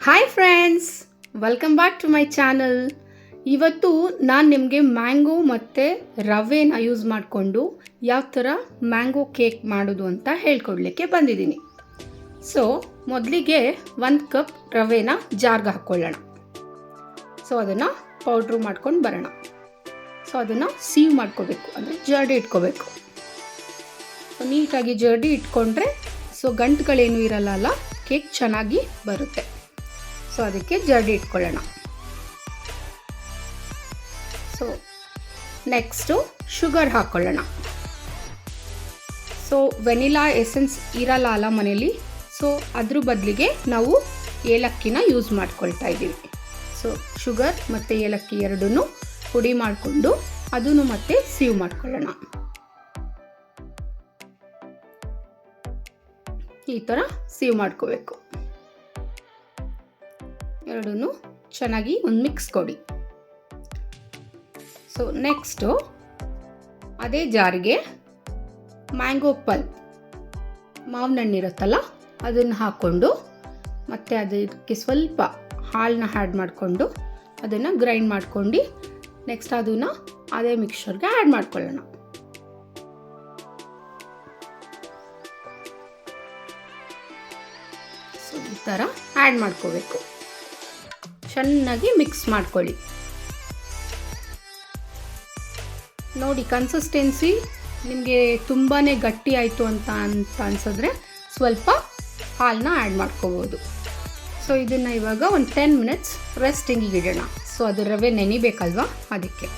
Hi friends, welcome back to my channel. ಇವತ್ತು ನಾನು ನಿಮಗೆ ಮ್ಯಾಂಗೋ ಮತ್ತು ರವೆನ ಯೂಸ್ ಮಾಡಿಕೊಂಡು ಯಾವ ಥರ ಮ್ಯಾಂಗೋ ಕೇಕ್ ಮಾಡೋದು ಅಂತ ಹೇಳ್ಕೊಡ್ಲಿಕ್ಕೆ ಬಂದಿದ್ದೀನಿ. ಸೊ ಮೊದಲಿಗೆ 1 ಕಪ್ ರವೆನ ಜಾರ್ಗೆ ಹಾಕ್ಕೊಳ್ಳೋಣ. ಸೊ ಅದನ್ನು ಪೌಡ್ರು ಮಾಡ್ಕೊಂಡು ಬರೋಣ. ಸೊ ಅದನ್ನು ಸೀವ್ ಮಾಡ್ಕೋಬೇಕು, ಅಂದರೆ ಜರ್ಡಿ ಇಟ್ಕೋಬೇಕು. ಸೊ ನೀಟಾಗಿ ಜರ್ಡಿ ಇಟ್ಕೊಂಡ್ರೆ ಸೊ ಗಂಟುಗಳೇನು ಇರಲ್ಲ, ಕೇಕ್ ಚೆನ್ನಾಗಿ ಬರುತ್ತೆ. ಸೊ ಅದಕ್ಕೆ ಜರ್ಡಿ ಇಟ್ಕೊಳ್ಳೋಣ. ಸೊ ನೆಕ್ಸ್ಟು ಶುಗರ್ ಹಾಕ್ಕೊಳ್ಳೋಣ. ಸೊ ವೆನಿಲಾ ಎಸೆನ್ಸ್ ಇರಲ್ಲ ಮನೇಲಿ, ಸೊ ಅದ್ರ ಬದಲಿಗೆ ನಾವು ಏಲಕ್ಕಿನ ಯೂಸ್ ಮಾಡ್ಕೊಳ್ತಾ ಇದ್ದೀವಿ. ಸೊ ಶುಗರ್ ಮತ್ತು ಏಲಕ್ಕಿ ಎರಡನ್ನೂ ಪುಡಿ ಮಾಡಿಕೊಂಡು ಅದನ್ನು ಮತ್ತೆ ಸೀವ್ ಮಾಡ್ಕೊಳ್ಳೋಣ. ಈ ಥರ ಸೀವ್ ಮಾಡ್ಕೋಬೇಕು. ಎರಡನ್ನೂ ಚೆನ್ನಾಗಿ ಒಂದು ಮಿಕ್ಸ್ ಕೊಡಿ. ಸೊ ನೆಕ್ಸ್ಟು ಅದೇ ಜಾರಿಗೆ ಮ್ಯಾಂಗೋ ಪಲ್ಪ್, ಮಾವಿನ ಹಣ್ಣಿರುತ್ತಲ್ಲ ಅದನ್ನು ಹಾಕ್ಕೊಂಡು ಮತ್ತು ಅದಕ್ಕೆ ಸ್ವಲ್ಪ ಹಾಲನ್ನ ಆ್ಯಡ್ ಮಾಡಿಕೊಂಡು ಅದನ್ನು ಗ್ರೈಂಡ್ ಮಾಡ್ಕೊಂಡು ನೆಕ್ಸ್ಟ್ ಅದನ್ನು ಅದೇ ಮಿಕ್ಸ್ಚರ್ಗೆ ಆ್ಯಡ್ ಮಾಡ್ಕೊಳ್ಳೋಣ. ಸೊ ಈ ಥರ ಆ್ಯಡ್ ಮಾಡ್ಕೋಬೇಕು. ಚೆನ್ನಾಗಿ ಮಿಕ್ಸ್ ಮಾಡ್ಕೊಳ್ಳಿ. ನೋಡಿ, ಕನ್ಸಿಸ್ಟೆನ್ಸಿ ನಿಮಗೆ ತುಂಬಾ ಗಟ್ಟಿ ಆಯಿತು ಅಂತ ಅನ್ಸಿದ್ರೆ ಸ್ವಲ್ಪ ಹಾಲನ್ನ ಆ್ಯಡ್ ಮಾಡ್ಕೋಬೋದು. ಸೊ ಇದನ್ನು ಇವಾಗ ಒಂದು 10 ಮಿನಿಟ್ಸ್ ರೆಸ್ಟಿಂಗಿಗೆ ಇಡೋಣ. ಸೊ ಅದು ರವೆ ನೆನಿಬೇಕಲ್ವಾ, ಅದಕ್ಕೆ.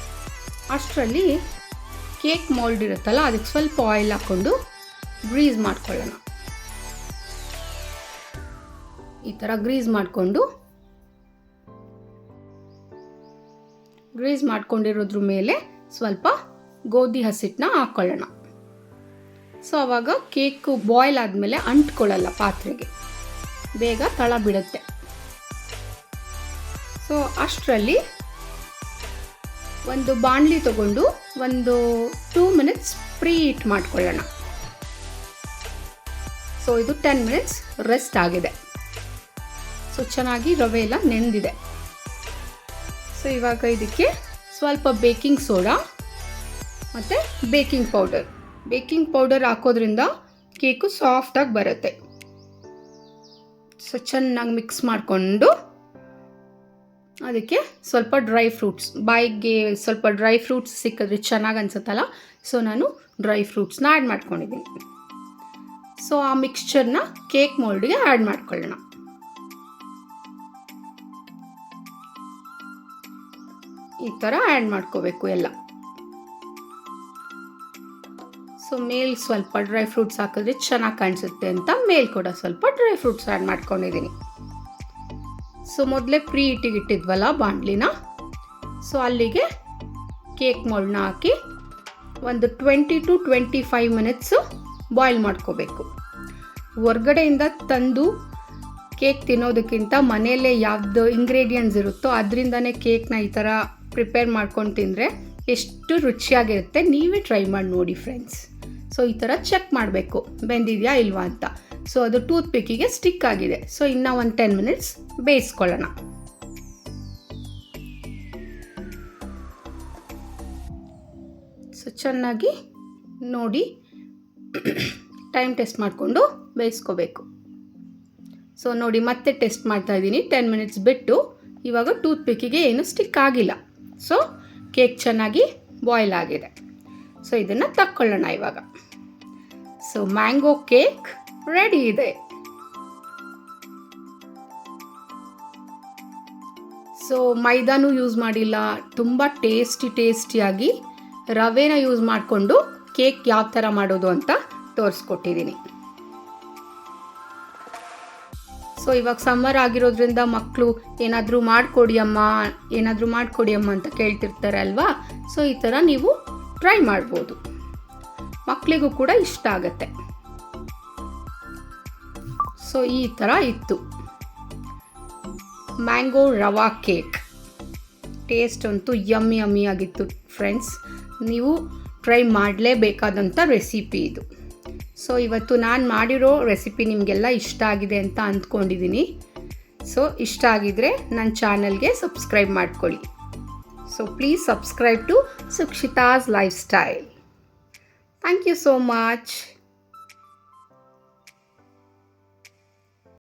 ಅಷ್ಟರಲ್ಲಿ ಕೇಕ್ ಮೋಲ್ಡ್ ಇರುತ್ತಲ್ಲ ಅದಕ್ಕೆ ಸ್ವಲ್ಪ ಆಯಿಲ್ ಹಾಕ್ಕೊಂಡು ಗ್ರೀಸ್ ಮಾಡ್ಕೊಳ್ಳೋಣ. ಈ ಥರ ಗ್ರೀಸ್ ಮಾಡ್ಕೊಂಡಿರೋದ್ರ ಮೇಲೆ ಸ್ವಲ್ಪ ಗೋಧಿ ಹಸಿಟ್ಟನ್ನ ಹಾಕ್ಕೊಳ್ಳೋಣ. ಸೊ ಆವಾಗ ಕೇಕು ಬಾಯ್ಲ್ ಆದಮೇಲೆ ಅಂಟ್ಕೊಳ್ಳಲ್ಲ ಪಾತ್ರೆಗೆ, ಬೇಗ ತಳ ಬಿಡುತ್ತೆ. ಸೊ ಅಷ್ಟರಲ್ಲಿ ಒಂದು ಬಾಣಲಿ ತಗೊಂಡು ಒಂದು 2 ಮಿನಿಟ್ಸ್ ಪ್ರೀ ಹೀಟ್ ಮಾಡ್ಕೊಳ್ಳೋಣ. ಸೊ ಇದು 10 ಮಿನಿಟ್ಸ್ ರೆಸ್ಟ್ ಆಗಿದೆ. ಸೊ ಚೆನ್ನಾಗಿ ರವೆ ಎಲ್ಲ ನೆಂದಿದೆ. ಸೊ ಇವಾಗ ಇದಕ್ಕೆ ಸ್ವಲ್ಪ ಬೇಕಿಂಗ್ ಸೋಡಾ ಮತ್ತು ಬೇಕಿಂಗ್ ಪೌಡರ್ ಹಾಕೋದ್ರಿಂದ ಕೇಕು ಸಾಫ್ಟಾಗಿ ಬರುತ್ತೆ. ಸೊ ಚೆನ್ನಾಗಿ ಮಿಕ್ಸ್ ಮಾಡಿಕೊಂಡು ಅದಕ್ಕೆ ಸ್ವಲ್ಪ ಡ್ರೈ ಫ್ರೂಟ್ಸ್, ಬಾಯಿಗೆ ಸ್ವಲ್ಪ ಡ್ರೈ ಫ್ರೂಟ್ಸ್ ಸಿಕ್ಕಿದ್ರೆ ಚೆನ್ನಾಗಿ ಅನ್ಸುತ್ತಲ್ಲ, ಸೊ ನಾನು ಡ್ರೈ ಫ್ರೂಟ್ಸ್ನ ಆ್ಯಡ್ ಮಾಡ್ಕೊಂಡಿದ್ದೀನಿ. ಸೊ ಆ ಮಿಕ್ಸ್ಚರ್ನ ಕೇಕ್ ಮೋಲ್ಡ್ಗೆ ಆ್ಯಡ್ ಮಾಡ್ಕೊಳ್ಳೋಣ. ಈ ಥರ ಆ್ಯಡ್ ಮಾಡ್ಕೋಬೇಕು ಎಲ್ಲ. ಸೊ ಮೇಲ್ ಸ್ವಲ್ಪ ಡ್ರೈ ಫ್ರೂಟ್ಸ್ ಹಾಕಿದ್ರೆ ಚೆನ್ನಾಗಿ ಕಾಣಿಸುತ್ತೆ ಅಂತ ಮೇಲ್ ಕೂಡ ಸ್ವಲ್ಪ ಡ್ರೈ ಫ್ರೂಟ್ಸ್ ಆ್ಯಡ್ ಮಾಡ್ಕೊಂಡಿದ್ದೀನಿ. ಸೊ ಮೊದಲೇ ಪ್ರೀ ಹೀಟಿಗೆ ಇಟ್ಟಿದ್ವಲ್ಲ ಬಾಣಲಿನ, ಸೊ ಅಲ್ಲಿಗೆ ಕೇಕ್ ಮೋಲ್ಡ್ನ ಹಾಕಿ ಒಂದು 20 to 25 ಮಿನಿಟ್ಸು ಬಾಯ್ಲ್ ಮಾಡ್ಕೋಬೇಕು. ಹೊರ್ಗಡೆಯಿಂದ ತಂದು ಕೇಕ್ ತಿನ್ನೋದಕ್ಕಿಂತ ಮನೆಯಲ್ಲೇ ಯಾವ್ದು ಇಂಗ್ರೀಡಿಯೆಂಟ್ಸ್ ಇರುತ್ತೋ ಅದರಿಂದನೇ ಕೇಕ್ನ ಈ ಥರ ಪ್ರಿಪೇರ್ ಮಾಡ್ಕೊಂಡು ತಿಂದರೆ ಎಷ್ಟು ರುಚಿಯಾಗಿರುತ್ತೆ. ನೀವೇ ಟ್ರೈ ಮಾಡಿ ನೋಡಿ ಫ್ರೆಂಡ್ಸ್. ಸೊ ಈ ಥರ ಚೆಕ್ ಮಾಡಬೇಕು ಬೆಂದಿದೆಯಾ ಇಲ್ವಾ ಅಂತ. ಸೊ ಅದು ಟೂತ್ ಪಿಕ್ಕಿಗೆ ಸ್ಟಿಕ್ ಆಗಿದೆ. ಸೊ ಇನ್ನೂ ಒಂದು 10 ಮಿನಿಟ್ಸ್ ಬೇಯಿಸ್ಕೊಳ್ಳೋಣ. ಸೊ ಚೆನ್ನಾಗಿ ನೋಡಿ ಟೈಮ್ ಟೆಸ್ಟ್ ಮಾಡಿಕೊಂಡು ಬೇಯಿಸ್ಕೋಬೇಕು. ಸೊ ನೋಡಿ, ಮತ್ತೆ ಟೆಸ್ಟ್ ಮಾಡ್ತಾ ಇದ್ದೀನಿ 10 ಮಿನಿಟ್ಸ್ ಬಿಟ್ಟು. ಇವಾಗ ಟೂತ್ ಪಿಕ್ಕಿಗೆ ಏನು ಸ್ಟಿಕ್ ಆಗಿಲ್ಲ. ಸೊ ಕೇಕ್ ಚೆನ್ನಾಗಿ ಬಾಯ್ಲ್ ಆಗಿದೆ. ಸೊ ಇದನ್ನು ತಕ್ಕೊಳ್ಳೋಣ ಇವಾಗ. ಸೊ ಮ್ಯಾಂಗೋ ಕೇಕ್ ರೆಡಿ ಇದೆ. ಸೊ ಮೈದಾನೂ ಯೂಸ್ ಮಾಡಿಲ್ಲ, ತುಂಬ ಟೇಸ್ಟಿಯಾಗಿ ರವೆನ ಯೂಸ್ ಮಾಡಿಕೊಂಡು ಕೇಕ್ ಯಾವ ಥರ ಮಾಡೋದು ಅಂತ ತೋರಿಸ್ಕೊಟ್ಟಿದ್ದೀನಿ. ಸೊ ಇವಾಗ ಸಮ್ಮರ್ ಆಗಿರೋದ್ರಿಂದ ಮಕ್ಕಳು ಏನಾದರೂ ಮಾಡಿಕೊಡಿ ಅಮ್ಮ ಅಂತ ಕೇಳ್ತಿರ್ತಾರೆ ಅಲ್ವಾ. ಸೊ ಈ ಥರ ನೀವು ಟ್ರೈ ಮಾಡ್ಬೋದು, ಮಕ್ಕಳಿಗೂ ಕೂಡ ಇಷ್ಟ ಆಗುತ್ತೆ. ಸೊ ಈ ಥರ ಇತ್ತು ಮ್ಯಾಂಗೋ ರವಾ ಕೇಕ್. ಟೇಸ್ಟ್ ಅಂತೂ ಯಮ್ಮಿ ಆಗಿತ್ತು ಫ್ರೆಂಡ್ಸ್. ನೀವು ಟ್ರೈ ಮಾಡಲೇಬೇಕಾದಂಥ ರೆಸಿಪಿ ಇದು. ಸೊ ಇವತ್ತು ನಾನು ಮಾಡಿರೋ ರೆಸಿಪಿ ನಿಮಗೆಲ್ಲ ಇಷ್ಟ ಆಗಿದೆ ಅಂತ ಅಂದ್ಕೊಂಡಿದ್ದೀನಿ. ಸೊ ಇಷ್ಟ ಆಗಿದ್ರೆ ನನ್ನ ಚಾನಲ್ಗೆ ಸಬ್ಸ್ಕ್ರೈಬ್ ಮಾಡ್ಕೊಳ್ಳಿ. So please subscribe to Sukshita's lifestyle. Thank you so much.